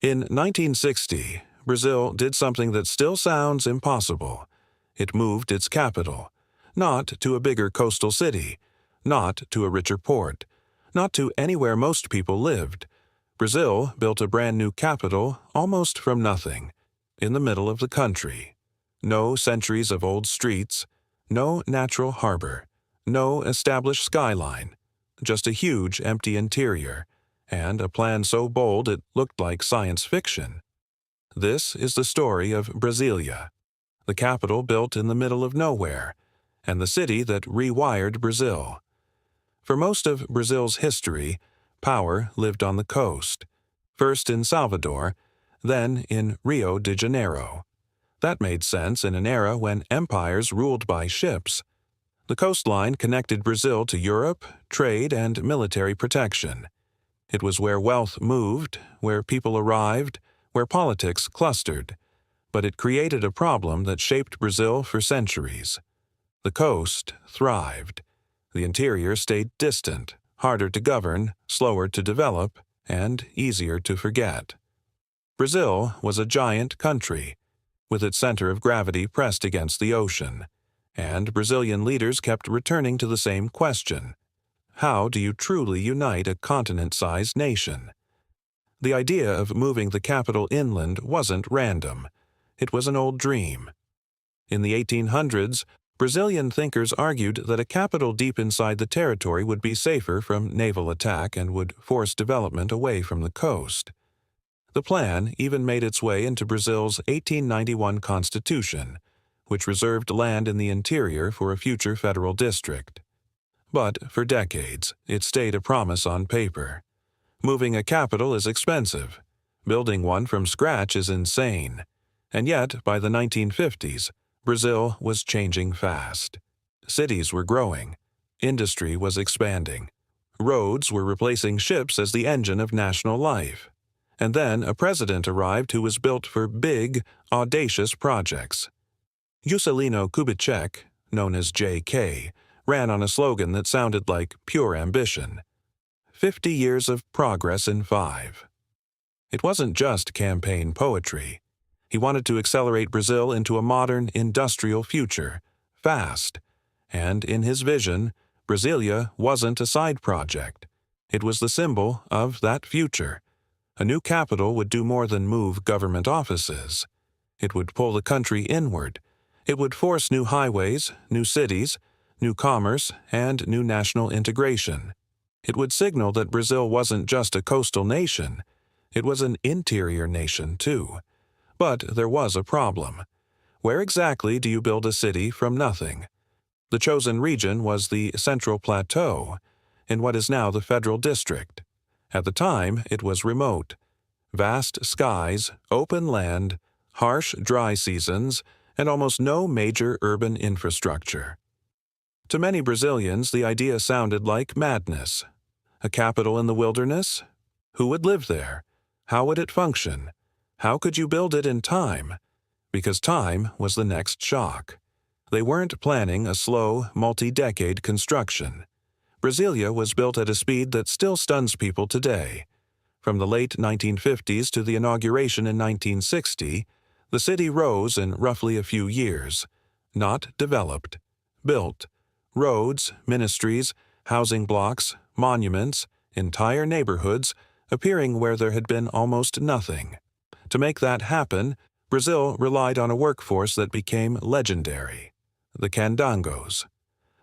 In 1960, Brazil did something that still sounds impossible. It moved its capital, not to a bigger coastal city, not to a richer port, not to anywhere most people lived. Brazil built a brand new capital almost from nothing, in the middle of the country. No centuries of old streets, no natural harbor, no established skyline, just a huge empty interior, and a plan so bold it looked like science fiction. This is the story of Brasilia, the capital built in the middle of nowhere, and the city that rewired Brazil. For most of Brazil's history, power lived on the coast, first in Salvador, then in Rio de Janeiro. That made sense in an era when empires ruled by ships. The coastline connected Brazil to Europe, trade, and military protection. It was where wealth moved, where people arrived, where politics clustered. But it created a problem that shaped Brazil for centuries. The coast thrived. The interior stayed distant, harder to govern, slower to develop, and easier to forget. Brazil was a giant country, with its center of gravity pressed against the ocean, and Brazilian leaders kept returning to the same question. How do you truly unite a continent-sized nation? The idea of moving the capital inland wasn't random. It was an old dream. In the 1800s, Brazilian thinkers argued that a capital deep inside the territory would be safer from naval attack and would force development away from the coast. The plan even made its way into Brazil's 1891 constitution, which reserved land in the interior for a future federal district. But for decades, it stayed a promise on paper. Moving a capital is expensive. Building one from scratch is insane. And yet, by the 1950s, Brazil was changing fast. Cities were growing. Industry was expanding. Roads were replacing ships as the engine of national life. And then a president arrived who was built for big, audacious projects. Juscelino Kubitschek, known as JK, ran on a slogan that sounded like pure ambition. 50 years of progress in 5. It wasn't just campaign poetry. He wanted to accelerate Brazil into a modern, industrial future, fast. And in his vision, Brasilia wasn't a side project. It was the symbol of that future. A new capital would do more than move government offices. It would pull the country inward. It would force new highways, new cities, new commerce, and new national integration. It would signal that Brazil wasn't just a coastal nation. It was an interior nation, too. But there was a problem. Where exactly do you build a city from nothing? The chosen region was the Central Plateau, in what is now the Federal District. At the time, it was remote. Vast skies, open land, harsh dry seasons, and almost no major urban infrastructure. To many Brazilians, the idea sounded like madness. A capital in the wilderness? Who would live there? How would it function? How could you build it in time? Because time was the next shock. They weren't planning a slow, multi-decade construction. Brasilia was built at a speed that still stuns people today. From the late 1950s to the inauguration in 1960, the city rose in roughly a few years. Not developed. Built. Roads, ministries, housing blocks, monuments, entire neighborhoods, appearing where there had been almost nothing. To make that happen, Brazil relied on a workforce that became legendary. The candangos.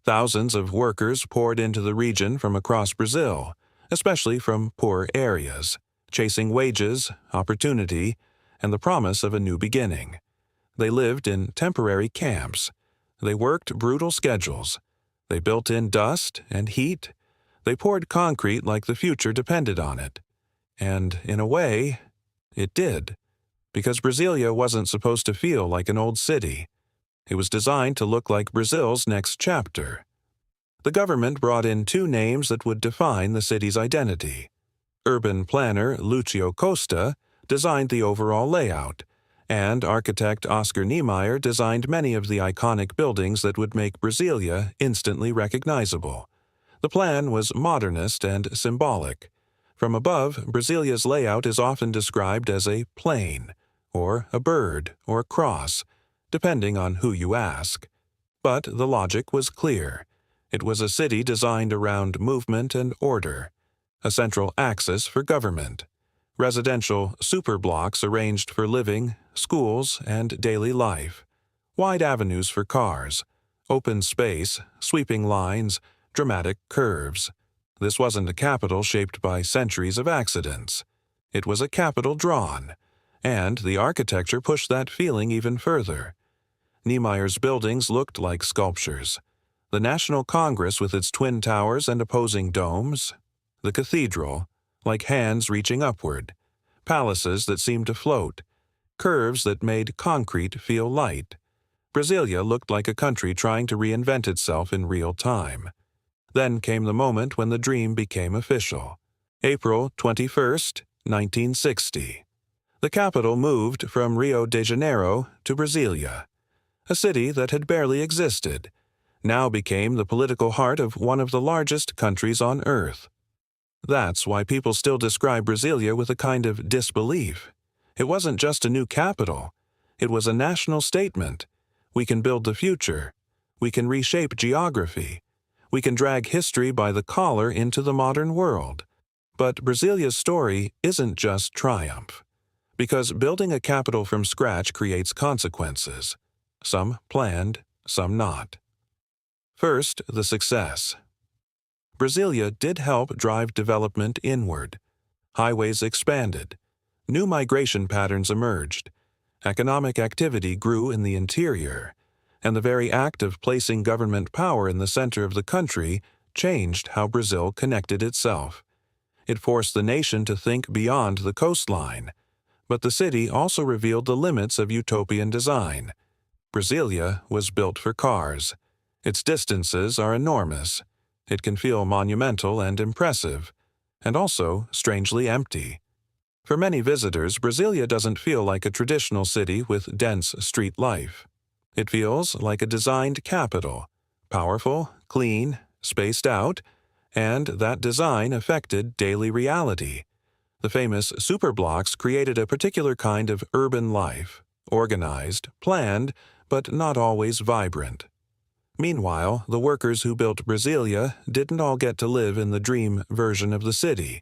Thousands of workers poured into the region from across Brazil, especially from poor areas, chasing wages, opportunity, and the promise of a new beginning. They lived in temporary camps. They worked brutal schedules. They built in dust and heat. They poured concrete like the future depended on it. And, in a way, it did. Because Brasilia wasn't supposed to feel like an old city. It was designed to look like Brazil's next chapter. The government brought in 2 names that would define the city's identity. Urban planner Lúcio Costa designed the overall layout, and architect Oscar Niemeyer designed many of the iconic buildings that would make Brasilia instantly recognizable. The plan was modernist and symbolic. From above, Brasilia's layout is often described as a plane, or a bird, or cross, depending on who you ask. But the logic was clear. It was a city designed around movement and order, a central axis for government, residential superblocks arranged for living, schools, and daily life, wide avenues for cars, open space, sweeping lines, dramatic curves. This wasn't a capital shaped by centuries of accidents. It was a capital drawn, and the architecture pushed that feeling even further. Niemeyer's buildings looked like sculptures. The National Congress with its twin towers and opposing domes, the cathedral, like hands reaching upward, palaces that seemed to float, curves that made concrete feel light. Brasilia looked like a country trying to reinvent itself in real time. Then came the moment when the dream became official. April 21st, 1960. The capital moved from Rio de Janeiro to Brasilia. A city that had barely existed, now became the political heart of one of the largest countries on Earth. That's why people still describe Brasilia with a kind of disbelief. It wasn't just a new capital. It was a national statement. We can build the future. We can reshape geography. We can drag history by the collar into the modern world. But Brasilia's story isn't just triumph. Because building a capital from scratch creates consequences. Some planned, some not. First, the success. Brasilia did help drive development inward. Highways expanded. New migration patterns emerged. Economic activity grew in the interior. And the very act of placing government power in the center of the country changed how Brazil connected itself. It forced the nation to think beyond the coastline. But the city also revealed the limits of utopian design. Brasilia was built for cars. Its distances are enormous. It can feel monumental and impressive, and also strangely empty. For many visitors, Brasilia doesn't feel like a traditional city with dense street life. It feels like a designed capital, powerful, clean, spaced out, and that design affected daily reality. The famous superblocks created a particular kind of urban life, organized, planned, but not always vibrant. Meanwhile, the workers who built Brasilia didn't all get to live in the dream version of the city.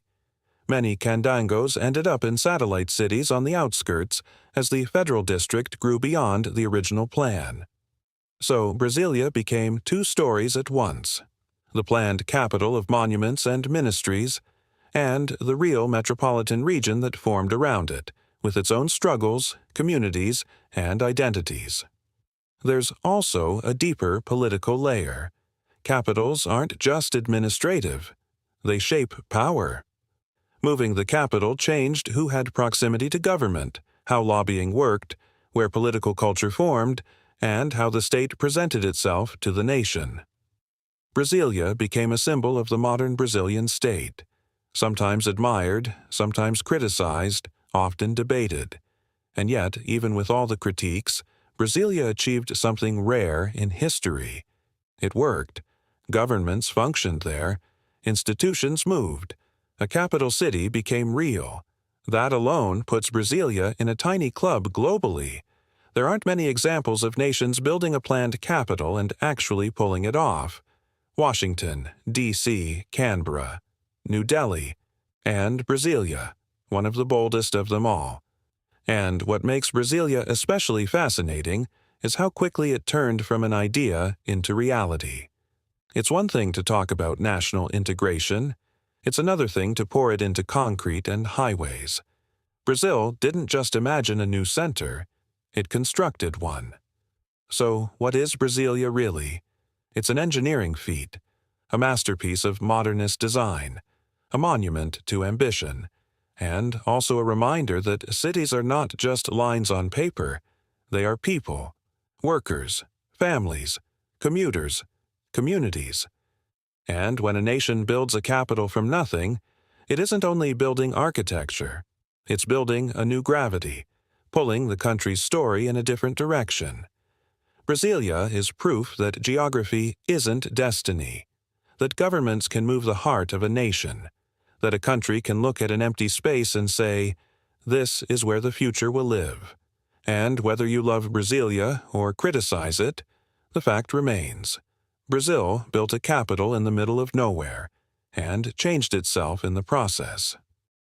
Many candangos ended up in satellite cities on the outskirts as the federal district grew beyond the original plan. So Brasilia became two stories at once: the planned capital of monuments and ministries, and the real metropolitan region that formed around it, with its own struggles, communities, and identities. There's also a deeper political layer. Capitals aren't just administrative. They shape power. Moving the capital changed who had proximity to government, how lobbying worked, where political culture formed, and how the state presented itself to the nation. Brasilia became a symbol of the modern Brazilian state, sometimes admired, sometimes criticized, often debated. And yet, even with all the critiques, Brasilia achieved something rare in history. It worked. Governments functioned there. Institutions moved. A capital city became real. That alone puts Brasilia in a tiny club globally. There aren't many examples of nations building a planned capital and actually pulling it off. Washington, D.C., Canberra, New Delhi, and Brasilia, one of the boldest of them all. And what makes Brasilia especially fascinating is how quickly it turned from an idea into reality. It's one thing to talk about national integration. It's another thing to pour it into concrete and highways. Brazil didn't just imagine a new center, it constructed one. So what is Brasilia really? It's an engineering feat, a masterpiece of modernist design, a monument to ambition, and also a reminder that cities are not just lines on paper. They are people, workers, families, commuters, communities. And when a nation builds a capital from nothing, it isn't only building architecture. It's building a new gravity, pulling the country's story in a different direction. Brasilia is proof that geography isn't destiny, that governments can move the heart of a nation, that a country can look at an empty space and say, "This is where the future will live." And whether you love Brasilia or criticize it, the fact remains. Brazil built a capital in the middle of nowhere and changed itself in the process.